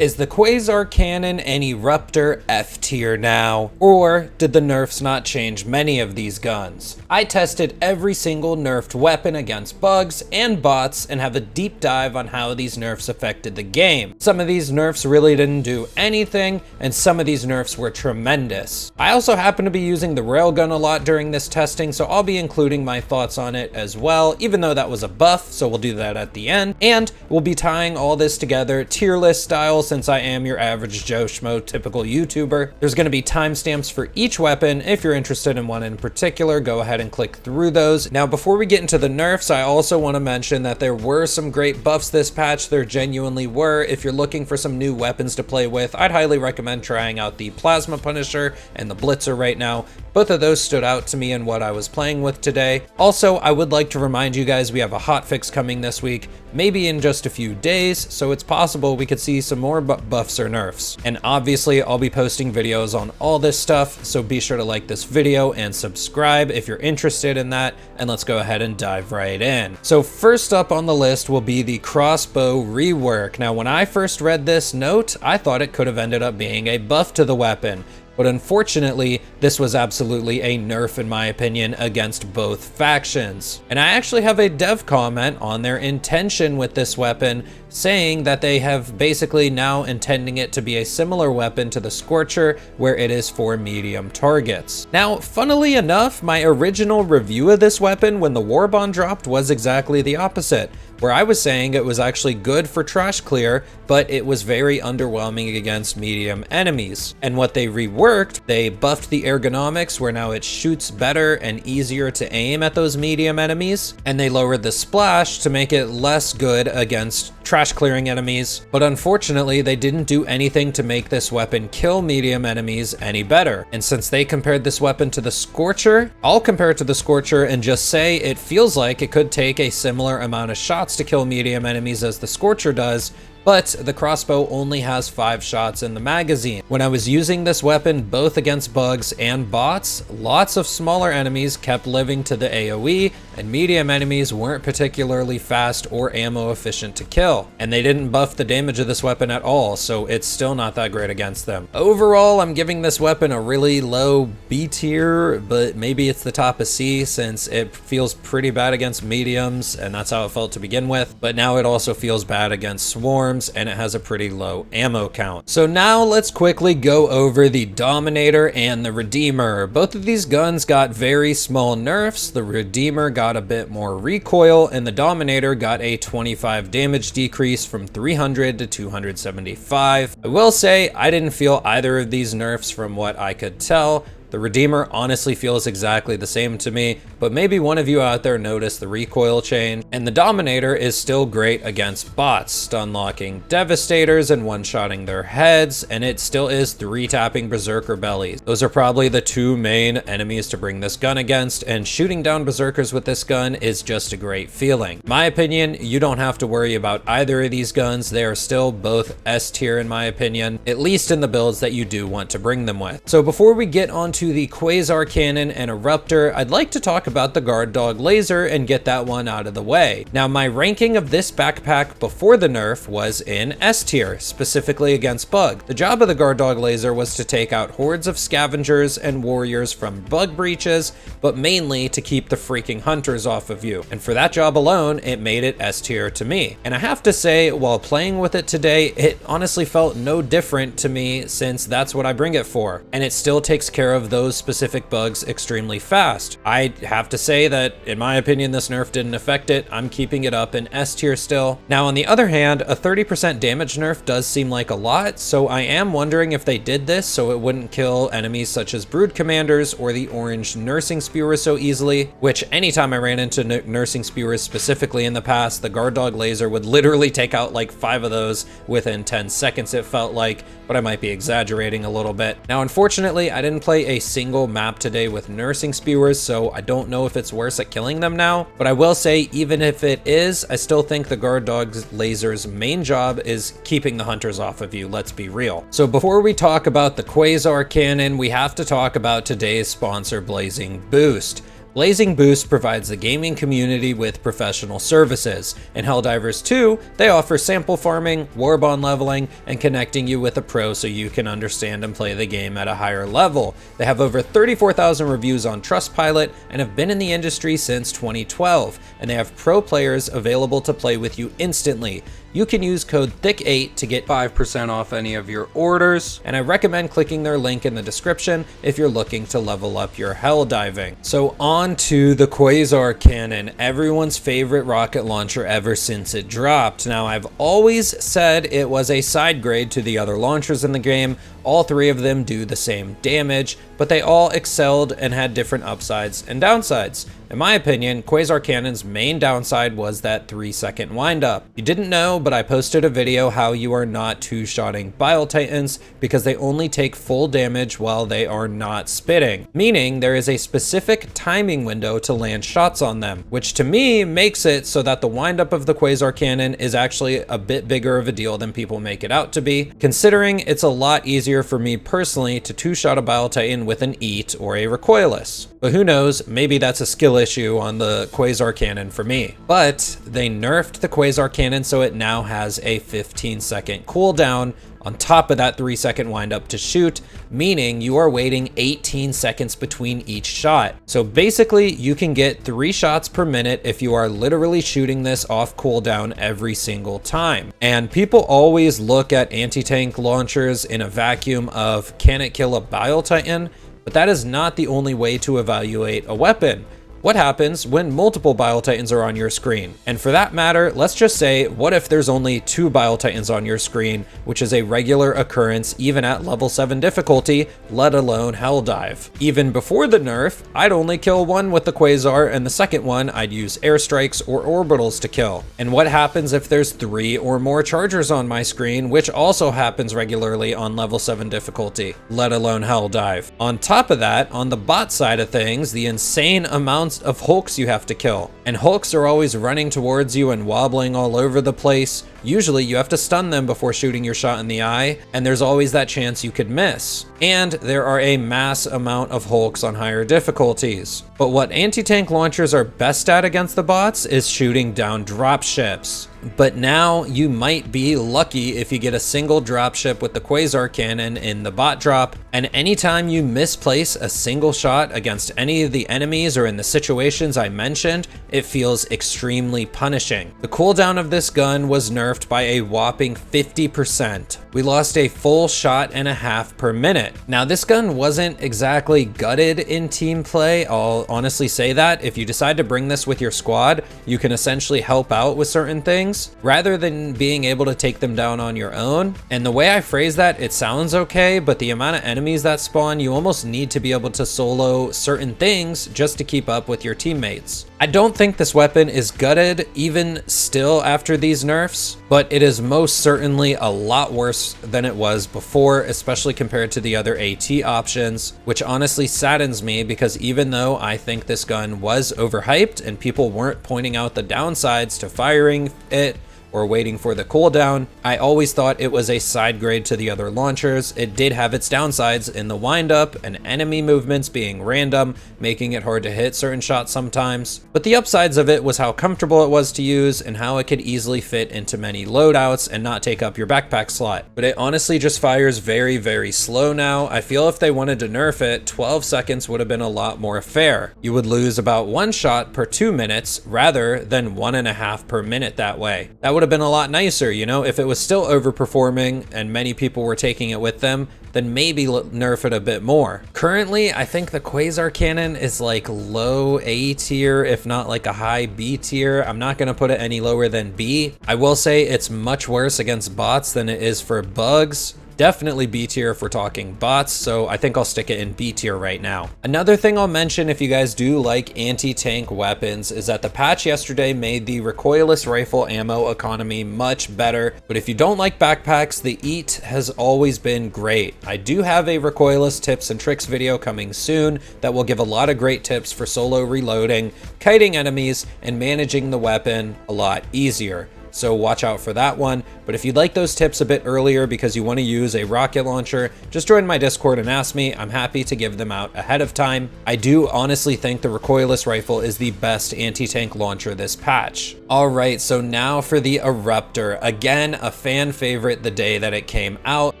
Is the Quasar Canon and Eruptor F tier now? Or did the nerfs not change many of these guns? I tested every single nerfed weapon against bugs and bots and have a deep dive on how these nerfs affected the game. Some of these nerfs really didn't do anything, and some of these nerfs were tremendous. I also happen to be using the Railgun a lot during this testing, so I'll be including my thoughts on it as well, even though that was a buff, so we'll do that at the end. And we'll be tying all this together tier list style, since I am your average Joe Schmo typical YouTuber. There's going to be timestamps for each weapon. If you're interested in one in particular, go ahead and click through those. Now, before we get into the nerfs, I also want to mention that there were some great buffs this patch. There genuinely were. If you're looking for some new weapons to play with, I'd highly recommend trying out the Plasma Punisher and the Blitzer right now. Both of those stood out to me in what I was playing with today. Also, I would like to remind you guys we have a hotfix coming this week, maybe in just a few days, so it's possible we could see some more buffs or nerfs. And obviously, I'll be posting videos on all this stuff, so be sure to like this video and subscribe if you're interested in that, and let's go ahead and dive right in. So first up on the list will be the Crossbow rework. Now, when I first read this note, I thought it could have ended up being a buff to the weapon. But unfortunately, this was absolutely a nerf in my opinion against both factions. And I actually have a dev comment on their intention with this weapon, saying that they have basically now intending it to be a similar weapon to the Scorcher, where it is for medium targets. Now, funnily enough, my original review of this weapon when the War Bond dropped was exactly the opposite, where I was saying it was actually good for trash clear, but it was very underwhelming against medium enemies. And what they reworked, they buffed the ergonomics, where now it shoots better and easier to aim at those medium enemies, and they lowered the splash to make it less good against trash clearing enemies. But unfortunately, they didn't do anything to make this weapon kill medium enemies any better. And since they compared this weapon to the Scorcher, I'll compare it to the Scorcher and just say it feels like it could take a similar amount of shots to kill medium enemies as the Scorcher does, but the crossbow only has 5 shots in the magazine. When I was using this weapon both against bugs and bots, lots of smaller enemies kept living to the AoE, and medium enemies weren't particularly fast or ammo efficient to kill. And they didn't buff the damage of this weapon at all, so it's still not that great against them. Overall, I'm giving this weapon a really low B tier, but maybe it's the top of C, since it feels pretty bad against mediums, and that's how it felt to begin with. But now it also feels bad against swarms, and it has a pretty low ammo count. So now let's quickly go over the Dominator and the Redeemer. Both of these guns got very small nerfs. The Redeemer got a bit more recoil, and the Dominator got a 25 damage decrease from 300 to 275. I will say I didn't feel either of these nerfs from what I could tell. The Redeemer honestly feels exactly the same to me, but maybe one of you out there noticed the recoil change. And the Dominator is still great against bots, stun locking Devastators and one-shotting their heads, and it still is 3-tapping Berserker bellies. Those are probably the 2 main enemies to bring this gun against, and shooting down Berserkers with this gun is just a great feeling. In my opinion, you don't have to worry about either of these guns. They are still both S tier in my opinion, at least in the builds that you do want to bring them with. So before we get on to the Quasar Canon and Eruptor, I'd like to talk about the Guard Dog Laser and get that one out of the way. Now, my ranking of this backpack before the nerf was in S tier, specifically against bug. The job of the Guard Dog Laser was to take out hordes of scavengers and warriors from bug breaches, but mainly to keep the freaking hunters off of you. And for that job alone, it made it S tier to me. And I have to say, while playing with it today, it honestly felt no different to me, since that's what I bring it for. And it still takes care of those specific bugs extremely fast. I have to say that, in my opinion, this nerf didn't affect it. I'm keeping it up in S tier still. Now, on the other hand, a 30% damage nerf does seem like a lot, so I am wondering if they did this so it wouldn't kill enemies such as Brood Commanders or the orange Nursing Spewers so easily, which anytime I ran into Nursing Spewers specifically in the past, the Guard Dog Laser would literally take out like 5 of those within 10 seconds it felt like, but I might be exaggerating a little bit. Now, unfortunately, I didn't play a single map today with Nursing Spewers, so I don't know if it's worse at killing them now, but I will say, even if it is, I still think the Guard Dog Laser's main job is keeping the hunters off of you, let's be real. So before we talk about the Quasar Canon, we have to talk about today's sponsor, Blazing Boost. Blazing Boost provides the gaming community with professional services. In Helldivers 2, they offer sample farming, warbond leveling, and connecting you with a pro so you can understand and play the game at a higher level. They have over 34,000 reviews on Trustpilot and have been in the industry since 2012, and they have pro players available to play with you instantly. You can use code THICK8 to get 5% off any of your orders, and I recommend clicking their link in the description if you're looking to level up your hell diving. So on to the Quasar Canon, everyone's favorite rocket launcher ever since it dropped. Now, I've always said it was a side grade to the other launchers in the game. All three of them do the same damage, but they all excelled and had different upsides and downsides. In my opinion, Quasar Canon's main downside was that 3-second windup. You didn't know, but I posted a video how you are not two-shotting Bile Titans because they only take full damage while they are not spitting, meaning there is a specific timing window to land shots on them, which to me makes it so that the windup of the Quasar Cannon is actually a bit bigger of a deal than people make it out to be, considering it's a lot easier for me personally to two-shot a Bile Titan with an EAT or a recoilless. But who knows, maybe that's a skill issue on the Quasar Canon for me. But they nerfed the Quasar Canon so it now has a 15-second cooldown on top of that 3-second windup to shoot, meaning you are waiting 18 seconds between each shot. So basically, you can get 3 shots per minute if you are literally shooting this off cooldown every single time. And people always look at anti-tank launchers in a vacuum of, can it kill a Bile Titan? But that is not the only way to evaluate a weapon. What happens when multiple Bile Titans are on your screen? And for that matter, let's just say, what if there's only 2 Bile Titans on your screen, which is a regular occurrence even at level 7 difficulty, let alone Helldive. Even before the nerf, I'd only kill one with the Quasar, and the second one I'd use airstrikes or orbitals to kill. And what happens if there's 3 or more chargers on my screen, which also happens regularly on level 7 difficulty, let alone Helldive. On top of that, on the bot side of things, the insane amounts of hulks you have to kill. And hulks are always running towards you and wobbling all over the place. Usually you have to stun them before shooting your shot in the eye, and there's always that chance you could miss. And there are a mass amount of hulks on higher difficulties. But what anti-tank launchers are best at against the bots is shooting down dropships. But now you might be lucky if you get a single dropship with the Quasar Cannon in the bot drop, and anytime you misplace a single shot against any of the enemies or in the situations I mentioned, it feels extremely punishing. The cooldown of this gun was nerfed by a whopping 50%. We lost a full shot and a half per minute. Now, this gun wasn't exactly gutted in team play, I'll honestly say that. If you decide to bring this with your squad, you can essentially help out with certain things rather than being able to take them down on your own. And the way I phrase that, it sounds okay, but the amount of enemies that spawn, you almost need to be able to solo certain things just to keep up with your teammates. I don't think this weapon is gutted even still after these nerfs, but it is most certainly a lot worse than it was before, especially compared to the other AT options, which honestly saddens me because even though I think this gun was overhyped and people weren't pointing out the downsides to firing it or waiting for the cooldown, I always thought it was a side grade to the other launchers. It did have its downsides in the windup and enemy movements being random, making it hard to hit certain shots sometimes. But the upsides of it was how comfortable it was to use and how it could easily fit into many loadouts and not take up your backpack slot. But it honestly just fires very, very slow now. I feel if they wanted to nerf it, 12 seconds would have been a lot more fair. You would lose about 1 shot per 2 minutes rather than 1.5 per minute that way. That would have been a lot nicer, you know? If it was still overperforming and many people were taking it with them, then maybe nerf it a bit more. Currently, I think the Quasar Canon is like low A tier, if not like a high B tier. I'm not gonna put it any lower than B. I will say it's much worse against bots than it is for bugs. Definitely B tier if we're talking bots, so I think I'll stick it in B tier right now. Another thing I'll mention if you guys do like anti-tank weapons is that the patch yesterday made the recoilless rifle ammo economy much better, but if you don't like backpacks, the EAT has always been great. I do have a recoilless tips and tricks video coming soon that will give a lot of great tips for solo reloading, kiting enemies, and managing the weapon a lot easier. so watch out for that one. But if you'd like those tips a bit earlier because you want to use a rocket launcher, just join my Discord and ask me. I'm happy to give them out ahead of time. I do honestly think the recoilless rifle is the best anti-tank launcher this patch. Alright, so now for the Eruptor. Again, a fan favorite the day that it came out.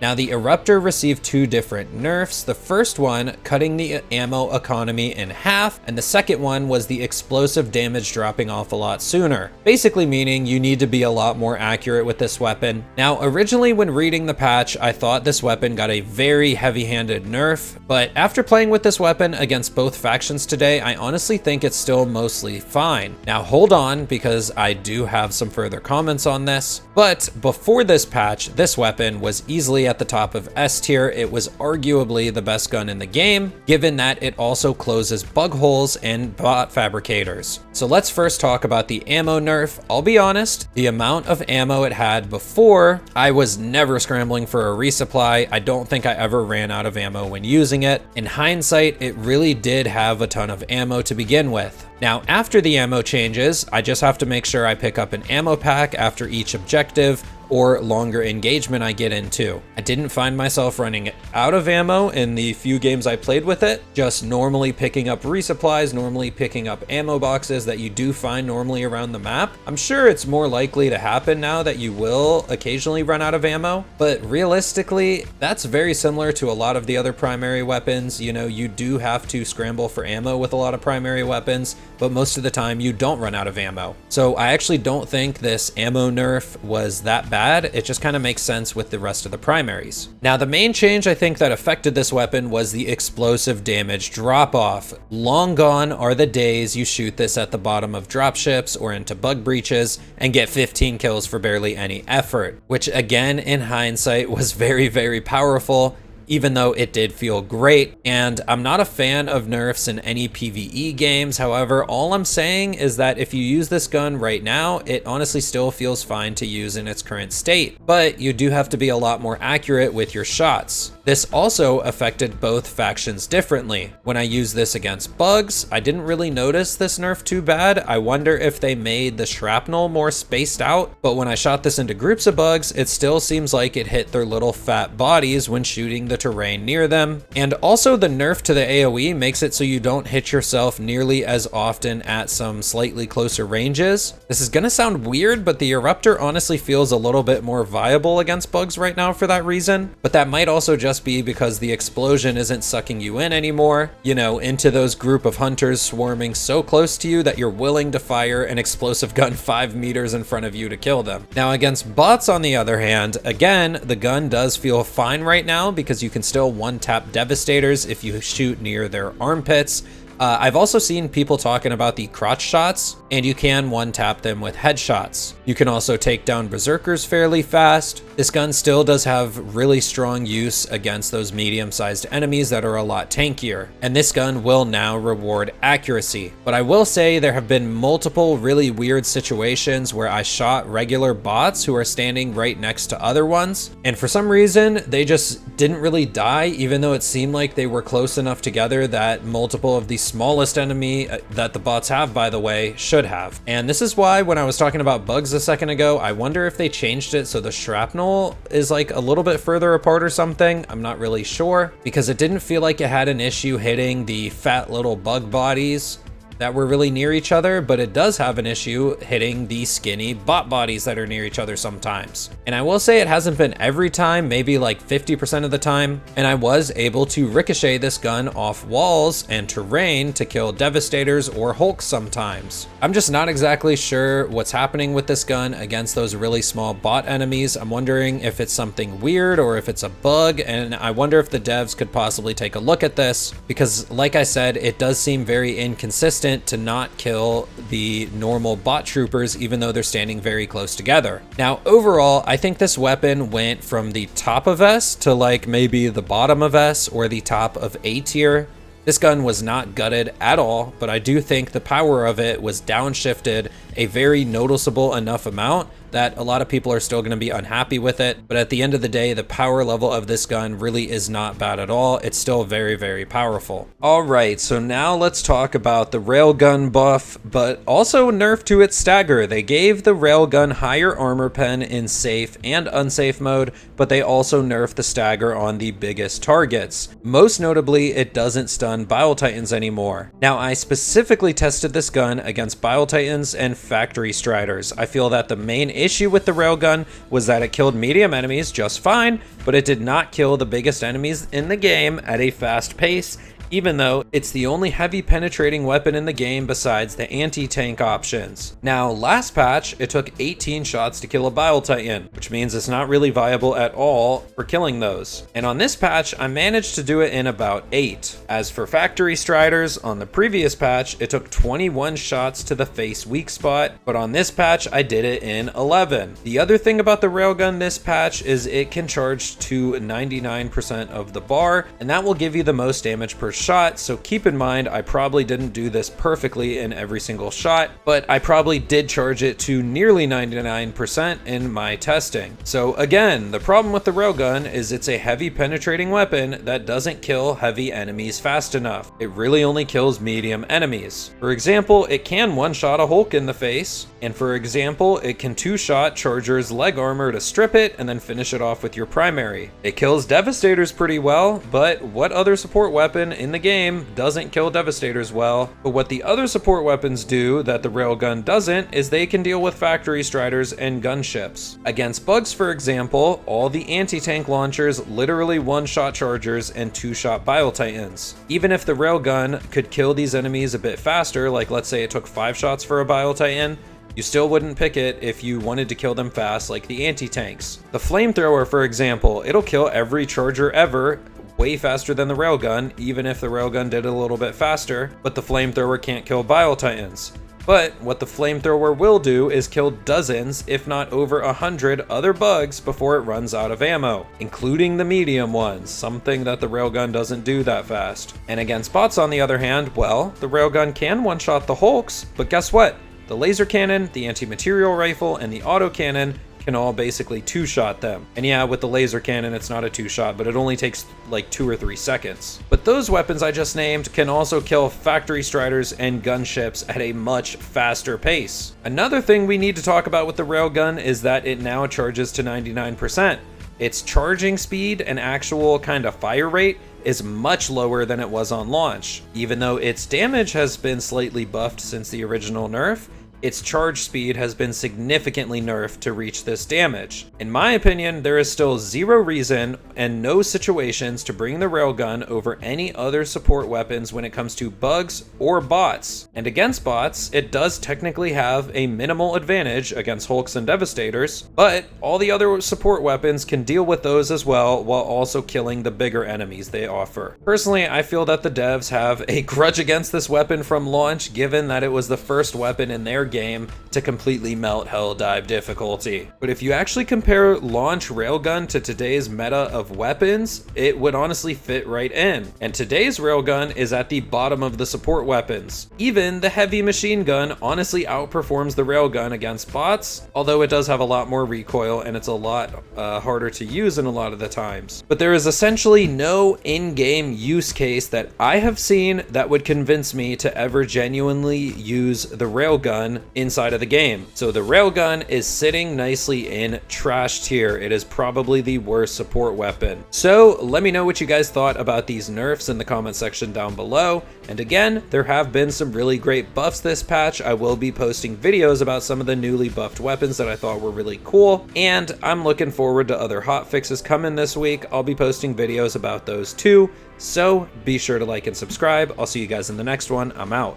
Now the Eruptor received two different nerfs. The first one, cutting the ammo economy in half, and the second one was the explosive damage dropping off a lot sooner. Basically meaning you need to be a lot more accurate with this weapon. Now originally when reading the patch, I thought this weapon got a very heavy-handed nerf, but after playing with this weapon against both factions today, I honestly think it's still mostly fine. Now hold on, because I do have some further comments on this, but before this patch, this weapon was easily at the top of S tier. It was arguably the best gun in the game, given that it also closes bug holes and bot fabricators. So let's first talk about the ammo nerf. I'll be honest, the amount of ammo it had before, I was never scrambling for a resupply. I don't think I ever ran out of ammo when using it. In hindsight, it really did have a ton of ammo to begin with. Now, after the ammo changes, I just have to make sure I pick up an ammo pack after each objective or longer engagement I get into. I didn't find myself running out of ammo in the few games I played with it, just normally picking up resupplies, normally picking up ammo boxes that you do find normally around the map. I'm sure it's more likely to happen now that you will occasionally run out of ammo, but realistically, that's very similar to a lot of the other primary weapons. You know, you do have to scramble for ammo with a lot of primary weapons, but most of the time you don't run out of ammo. So I actually don't think this ammo nerf was that bad. It just kind of makes sense with the rest of the primaries. Now, the main change I think that affected this weapon was the explosive damage drop-off. Long gone are the days you shoot this at the bottom of dropships or into bug breaches and get 15 kills for barely any effort, which again, in hindsight, was very, very powerful, even though it did feel great. And I'm not a fan of nerfs in any PvE games. However, all I'm saying is that if you use this gun right now, it honestly still feels fine to use in its current state, but you do have to be a lot more accurate with your shots. This also affected both factions differently. When I used this against bugs, I didn't really notice this nerf too bad. I wonder if they made the shrapnel more spaced out, but when I shot this into groups of bugs, it still seems like it hit their little fat bodies when shooting the terrain near them. And also the nerf to the AoE makes it so you don't hit yourself nearly as often at some slightly closer ranges. This is gonna sound weird, but the Eruptor honestly feels a little bit more viable against bugs right now for that reason, but that might also just be because the explosion isn't sucking you in anymore, you know, into those group of hunters swarming so close to you that you're willing to fire an explosive gun 5 meters in front of you to kill them. Now, against bots, on the other hand, again, the gun does feel fine right now because you can still one-tap Devastators if you shoot near their armpits. I've also seen people talking about the crotch shots, and you can one-tap them with headshots. You can also take down berserkers fairly fast. This gun still does have really strong use against those medium-sized enemies that are a lot tankier, and this gun will now reward accuracy. But I will say there have been multiple really weird situations where I shot regular bots who are standing right next to other ones, and for some reason they just didn't really die, even though it seemed like they were close enough together that multiple of the smallest enemy that the bots have, by the way, should have. And this is why when I was talking about bugs a second ago, I wonder if they changed it so the shrapnel is like a little bit further apart or something. I'm not really sure, because it didn't feel like it had an issue hitting the fat little bug bodies that were really near each other, but it does have an issue hitting the skinny bot bodies that are near each other sometimes. And I will say it hasn't been every time, maybe like 50% of the time, and I was able to ricochet this gun off walls and terrain to kill Devastators or Hulks sometimes. I'm just not exactly sure what's happening with this gun against those really small bot enemies. I'm wondering if it's something weird or if it's a bug, and I wonder if the devs could possibly take a look at this, because like I said, it does seem very inconsistent to not kill the normal bot troopers even though they're standing very close together. Now, overall, I think this weapon went from the top of S to like maybe the bottom of S or the top of A tier. This gun was not gutted at all, but I do think the power of it was downshifted a very noticeable enough amount that a lot of people are still going to be unhappy with it, but at the end of the day, the power level of this gun really is not bad at all. It's still very, very powerful. All right, so now let's talk about the Railgun buff, but also nerf to its stagger. They gave the Railgun higher armor pen in safe and unsafe mode, but they also nerfed the stagger on the biggest targets. Most notably, it doesn't stun Bile Titans anymore. Now, I specifically tested this gun against Bile Titans and Factory Striders. I feel that the main issue with the Railgun was that it killed medium enemies just fine, but it did not kill the biggest enemies in the game at a fast pace, even though it's the only heavy penetrating weapon in the game besides the anti-tank options. Now, last patch, it took 18 shots to kill a Bile Titan, which means it's not really viable at all for killing those. And on this patch, I managed to do it in about 8. As for Factory Striders, on the previous patch, it took 21 shots to the face weak spot, but on this patch, I did it in 11. The other thing about the Railgun this patch is it can charge to 99% of the bar, and that will give you the most damage per shot, so keep in mind I probably didn't do this perfectly in every single shot, but I probably did charge it to nearly 99% in my testing. So again, the problem with the Railgun is it's a heavy penetrating weapon that doesn't kill heavy enemies fast enough. It really only kills medium enemies. For example, it can one-shot a Hulk in the face, and for example, it can two-shot Charger's leg armor to strip it and then finish it off with your primary. It kills Devastators pretty well, but what other support weapon in the game doesn't kill Devastators well? But what the other support weapons do that the Railgun doesn't is they can deal with Factory Striders and gunships. Against bugs, for example, all the anti-tank launchers literally one-shot Chargers and two-shot Bile Titans. Even if the Railgun could kill these enemies a bit faster, like let's say it took 5 shots for a Bile Titan, you still wouldn't pick it if you wanted to kill them fast like the anti-tanks. The Flamethrower, for example, it'll kill every Charger ever way faster than the Railgun, even if the Railgun did it a little bit faster, but the Flamethrower can't kill Bile Titans. But what the Flamethrower will do is kill dozens, if not over 100 other bugs before it runs out of ammo, including the medium ones, something that the Railgun doesn't do that fast. And against bots, on the other hand, well, the Railgun can one-shot the Hulks, but guess what? The laser cannon, the anti-material rifle, and the auto cannon can all basically two-shot them. And yeah, with the laser cannon, it's not a two-shot, but it only takes like 2 or 3 seconds. But those weapons I just named can also kill Factory Striders and gunships at a much faster pace. Another thing we need to talk about with the Railgun is that it now charges to 99%. Its charging speed and actual kind of fire rate is much lower than it was on launch. Even though its damage has been slightly buffed since the original nerf, its charge speed has been significantly nerfed to reach this damage. In my opinion, there is still zero reason and no situations to bring the Railgun over any other support weapons when it comes to bugs or bots. And against bots, it does technically have a minimal advantage against Hulks and Devastators, but all the other support weapons can deal with those as well while also killing the bigger enemies they offer. Personally, I feel that the devs have a grudge against this weapon from launch, given that it was the first weapon in their game to completely melt Helldive difficulty. But if you actually compare launch Railgun to today's meta of weapons, it would honestly fit right in. And today's Railgun is at the bottom of the support weapons. Even the heavy machine gun honestly outperforms the Railgun against bots, although it does have a lot more recoil and it's a lot harder to use in a lot of the times. But there is essentially no in-game use case that I have seen that would convince me to ever genuinely use the Railgun inside of the game. So the Railgun is sitting nicely in trash tier. It is probably the worst support weapon. So let me know what you guys thought about these nerfs in the comment section down below. And again, there have been some really great buffs this patch. I will be posting videos about some of the newly buffed weapons that I thought were really cool, and I'm looking forward to other hot fixes coming this week. I'll be posting videos about those too, so be sure to like and subscribe. I'll see you guys in the next one. I'm out.